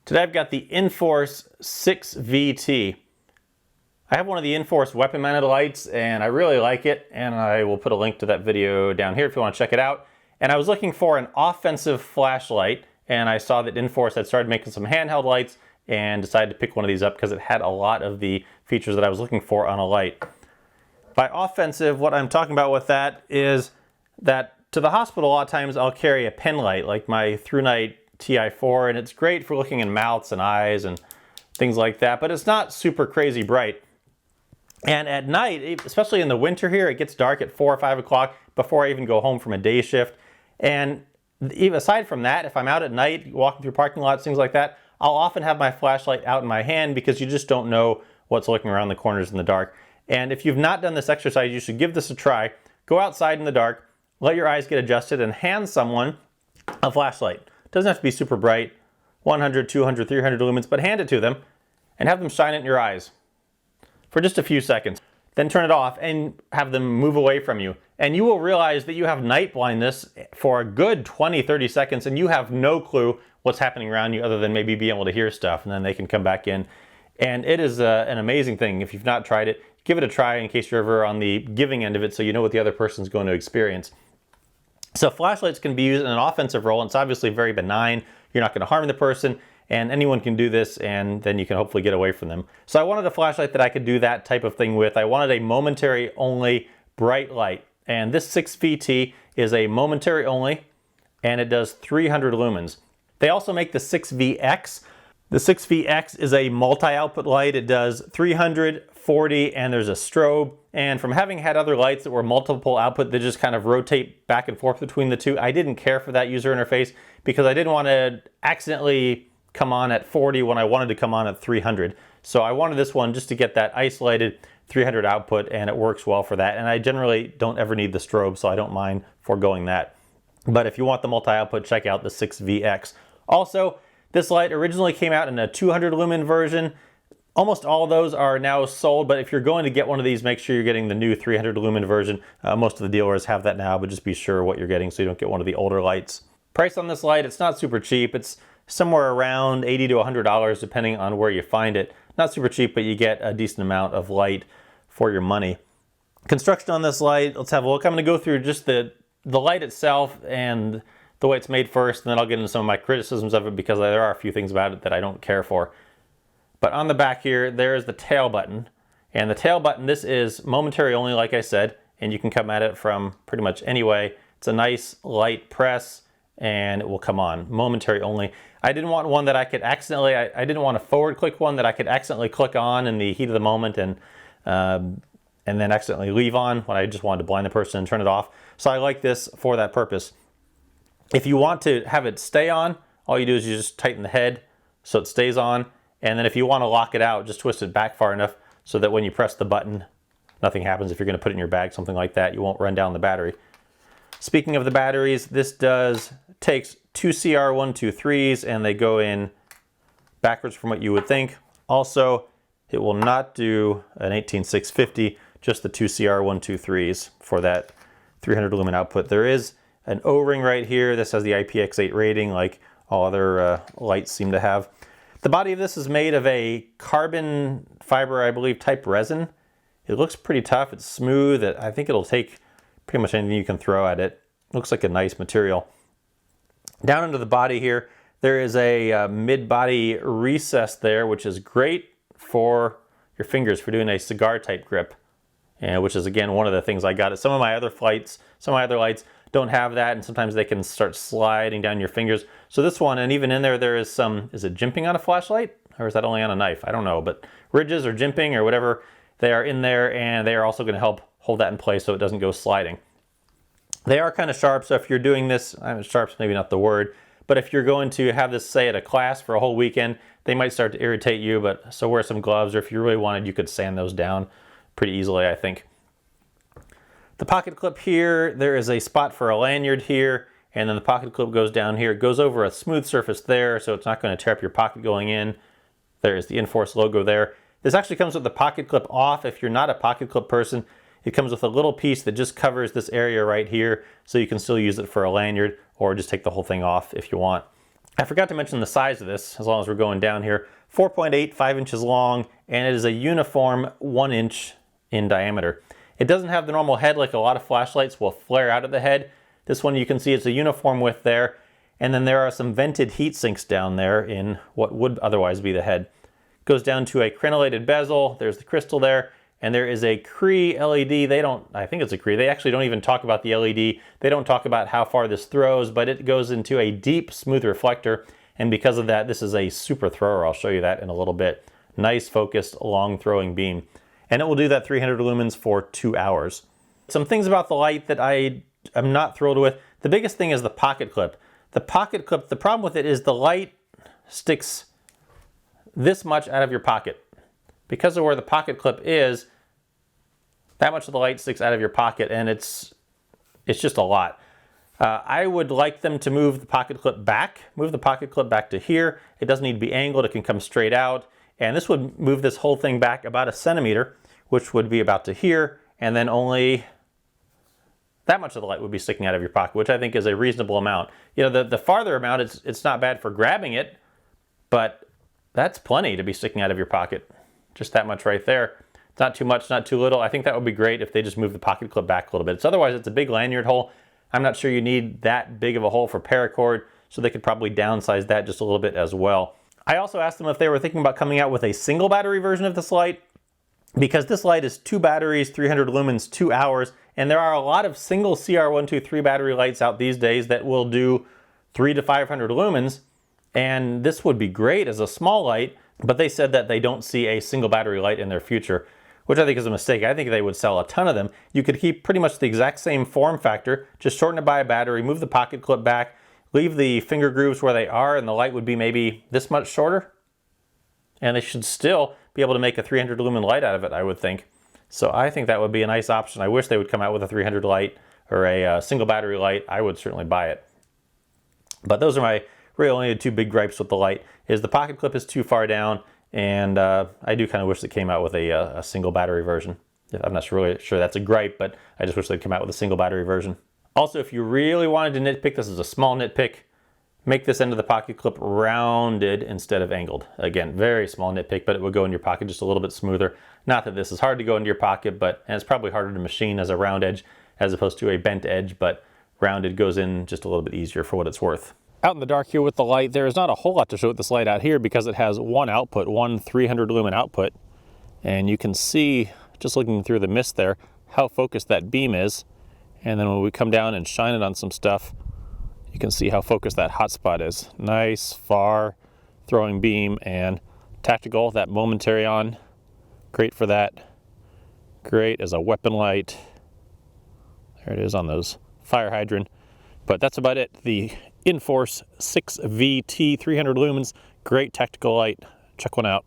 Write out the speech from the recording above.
Today I've got the Inforce 6vt. I have one of the Inforce weapon mounted lights and I really like it, and I will put a link to that video down here if you want to check it out. And I was looking for an offensive flashlight, and I saw that Inforce had started making some handheld lights and decided to pick one of these up because it had a lot of the features that I was looking for on a light. By offensive, what I'm talking about with that is that to the hospital a lot of times I'll carry a pen light like my ThruNite TI4, and it's great for looking in mouths and eyes and things like that, but it's not super crazy bright. And at night, especially in the winter here, it gets dark at 4 or 5 o'clock before I even go home from a day shift. And even aside from that, if I'm out at night, walking through parking lots, things like that, I'll often have my flashlight out in my hand because you just don't know what's lurking around the corners in the dark. And if you've not done this exercise, you should give this a try. Go outside in the dark, let your eyes get adjusted, and hand someone a flashlight. It doesn't have to be super bright, 100, 200, 300 lumens, but hand it to them and have them shine it in your eyes for just a few seconds. Then turn it off and have them move away from you. And you will realize that you have night blindness for a good 20, 30 seconds, and you have no clue what's happening around you other than maybe being able to hear stuff, and then they can come back in. And it is an amazing thing. If you've not tried it, give it a try in case you're ever on the giving end of it so you know what the other person's going to experience. So flashlights can be used in an offensive role, and it's obviously very benign. You're not going to harm the person, and anyone can do this, and then you can hopefully get away from them. So I wanted a flashlight that I could do that type of thing with. I wanted a momentary only bright light, and this 6vt is a momentary only, and it does 300 lumens. They also make the 6vx. The 6vx is a multi-output light. It does 300, 40, and there's a strobe. And from having had other lights that were multiple output that just kind of rotate back and forth between the two, I didn't care for that user interface because I didn't want to accidentally come on at 40 when I wanted to come on at 300. So I wanted this one just to get that isolated 300 output, and it works well for that. And I generally don't ever need the strobe, so I don't mind foregoing that. But if you want the multi-output, check out the 6vx. Also, this light originally came out in a 200 lumen version. Almost all of those are now sold, but if you're going to get one of these, make sure you're getting the new 300 lumen version. Most of the dealers have that now, but just be sure what you're getting so you don't get one of the older lights. Price on this light, it's not super cheap. It's somewhere around $80 to $100 depending on where you find it. Not super cheap, but you get a decent amount of light for your money. Construction on this light, let's have a look. I'm going to go through just the light itself and the way it's made first, and then I'll get into some of my criticisms of it because there are a few things about it that I don't care for. But on the back here, there is the tail button. And the tail button, this is momentary only, like I said, and you can come at it from pretty much any way. It's a nice light press, and it will come on, momentary only. I didn't want one that I could accidentally, I didn't want a forward click one that I could accidentally click on in the heat of the moment and then accidentally leave on when I just wanted to blind the person and turn it off. So I like this for that purpose. If you want to have it stay on, all you do is you just tighten the head so it stays on. And then if you want to lock it out, just twist it back far enough so that when you press the button, nothing happens. If you're going to put it in your bag, something like that, you won't run down the battery. Speaking of the batteries, this takes two CR123s, and they go in backwards from what you would think. Also, it will not do an 18650, just the two CR123s for that 300 lumen output. There is an O-ring right here. This has the IPX8 rating like all other lights seem to have. The body of this is made of a carbon fiber, I believe, type resin. It looks pretty tough. It's smooth. I think it'll take pretty much anything you can throw at it. Looks like a nice material. Down into the body here, there is a mid-body recess there, which is great for your fingers for doing a cigar type grip, which is again one of the things I got at some of my other lights don't have that, and sometimes they can start sliding down your fingers. So this one, and even in there is some, is it jimping on a flashlight? Or is that only on a knife? I don't know, but ridges or jimping or whatever, they are in there, and they are also gonna help hold that in place so it doesn't go sliding. They are kind of sharp, so if you're doing this, sharp's maybe not the word, but if you're going to have this, say, at a class for a whole weekend, they might start to irritate you, but so wear some gloves, or if you really wanted, you could sand those down pretty easily, I think. The pocket clip here, there is a spot for a lanyard here, and then the pocket clip goes down here. It goes over a smooth surface there, so it's not going to tear up your pocket going in. There's the Inforce logo there. This actually comes with the pocket clip off. If you're not a pocket clip person, it comes with a little piece that just covers this area right here, so you can still use it for a lanyard, or just take the whole thing off if you want. I forgot to mention the size of this, as long as we're going down here. 4.8, 5 inches long, and it is a uniform 1 inch in diameter. It doesn't have the normal head like a lot of flashlights will flare out at the head. This one you can see it's a uniform width there, and then there are some vented heat sinks down there in what would otherwise be the head. Goes down to a crenellated bezel, there's the crystal there, and there is a Cree LED. I think it's a Cree. They actually don't even talk about the LED. They don't talk about how far this throws, but it goes into a deep, smooth reflector. And because of that, this is a super thrower. I'll show you that in a little bit. Nice, focused, long throwing beam. And it will do that 300 lumens for 2 hours. Some things about the light that I am not thrilled with. The biggest thing is the pocket clip. The pocket clip, the problem with it is the light sticks this much out of your pocket. Because of where the pocket clip is, that much of the light sticks out of your pocket, and it's just a lot. I would like them to move the pocket clip back. Move the pocket clip back to here. It doesn't need to be angled. It can come straight out. And this would move this whole thing back about 1 centimeter, which would be about to here, and then only that much of the light would be sticking out of your pocket, which I think is a reasonable amount. You know, the farther amount, it's not bad for grabbing it, but that's plenty to be sticking out of your pocket. Just that much right there. It's not too much, not too little. I think that would be great if they just move the pocket clip back a little bit. Otherwise, it's a big lanyard hole. I'm not sure you need that big of a hole for paracord, so they could probably downsize that just a little bit as well. I also asked them if they were thinking about coming out with a single battery version of this light, because this light is 2 batteries, 300 lumens, 2 hours, and there are a lot of single CR123 battery lights out these days that will do 300 to 500 lumens, and this would be great as a small light. But they said that they don't see a single battery light in their future, which I think is a mistake. I think they would sell a ton of them. You could keep pretty much the exact same form factor, just shorten it by a battery, move the pocket clip back, leave the finger grooves where they are, and the light would be maybe this much shorter. And they should still be able to make a 300 lumen light out of it, I would think. So I think that would be a nice option. I wish they would come out with a 300 light or a single battery light. I would certainly buy it. But those are my really only 2 big gripes with the light. Is the pocket clip is too far down, and I do kind of wish they came out with a single battery version. I'm not really sure that's a gripe, but I just wish they'd come out with a single battery version. Also, if you really wanted to nitpick, this is a small nitpick, make this end of the pocket clip rounded instead of angled. Again, very small nitpick, but it would go in your pocket just a little bit smoother. Not that this is hard to go into your pocket, and it's probably harder to machine as a round edge as opposed to a bent edge, but rounded goes in just a little bit easier for what it's worth. Out in the dark here with the light, there is not a whole lot to show with this light out here because it has one output, one 300 lumen output. And you can see, just looking through the mist there, how focused that beam is. And then when we come down and shine it on some stuff, you can see how focused that hotspot is. Nice, far throwing beam, and tactical, that momentary on. Great for that. Great as a weapon light. There it is on those fire hydrant. But that's about it. The Inforce 6vt 300 lumens, great tactical light. Check one out.